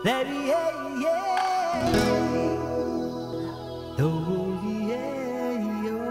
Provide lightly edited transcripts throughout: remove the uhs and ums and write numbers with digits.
Baby, yeah, yeah. Oh, yeah, oh.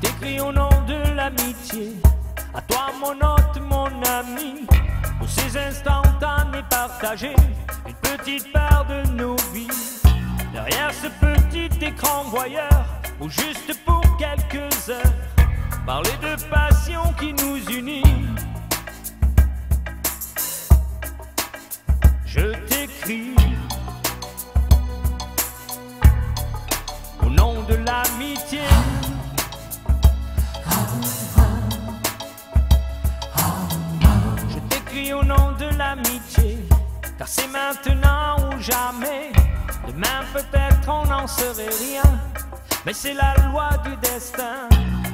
J'écris au nom de l'amitié, à toi mon hôte, mon ami, pour ces instantanés partagés, une petite part de nos vies. Derrière ce petit écran voyeur, ou juste pour quelques heures, parler de passion qui nous unit. Je t'écris au nom de l'amitié. Je t'écris au nom de l'amitié, car c'est maintenant ou jamais. Demain peut-être on n'en saurait rien, mais c'est la loi du destin.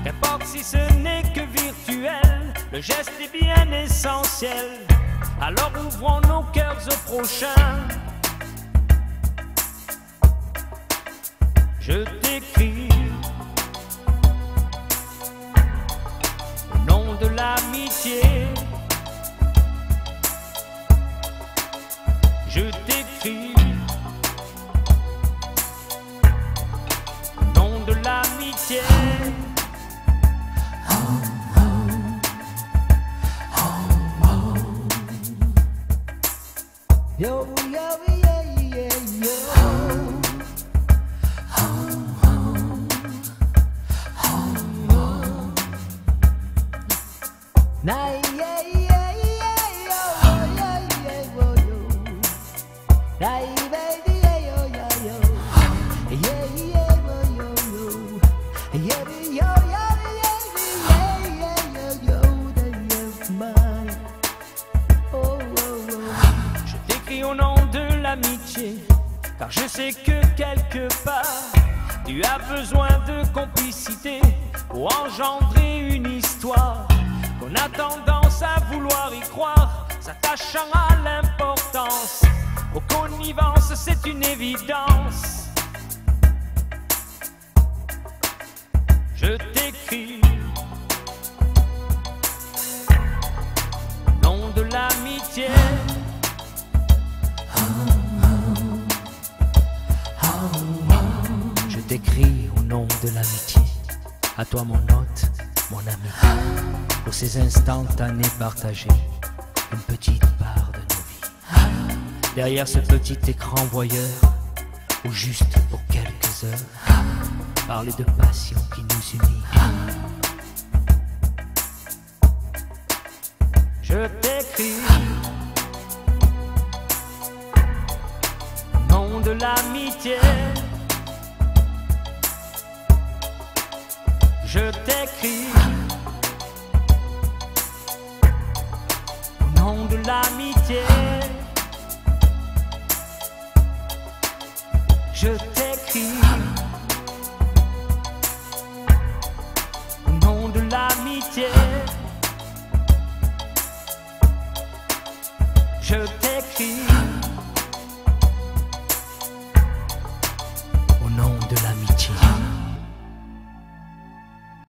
Qu'importe si ce n'est que virtuel, le geste est bien essentiel. Alors ouvrons nos cœurs au prochain. Je t'écris au nom de l'amitié. Je t'écris au nom de l'amitié. Yo, yo, yeah, yeah, yo. Nah, yeah, yeah, yeah, yo, yeah, yeah, yo, yo. Nah, baby, yeah, yo, yeah, yo. Yeah, yeah, yo, yo. Yeah, yo, yeah, yeah, yeah, yo, that's mine. Oh, oh, oh. Je t'écris au nom de l'amitié, car je sais que quelque part tu as besoin de complicité pour engendrer une histoire qu'on a tendance à vouloir y croire, s'attachant à l'importance. Aux connivences, c'est une évidence. Je t'écris au nom de l'amitié. Je t'écris au nom de l'amitié, à toi mon hôte, mon ami, pour ces instantanés partagés, une petite part de nos vies. Derrière ce petit écran voyeur, ou juste pour quelques heures, parler de passion qui nous unit. Je t'écris au nom de l'amitié. Je t'écris au nom de l'amitié. Je t'écris au nom de l'amitié. Je t'écris Au nom de l'amitié.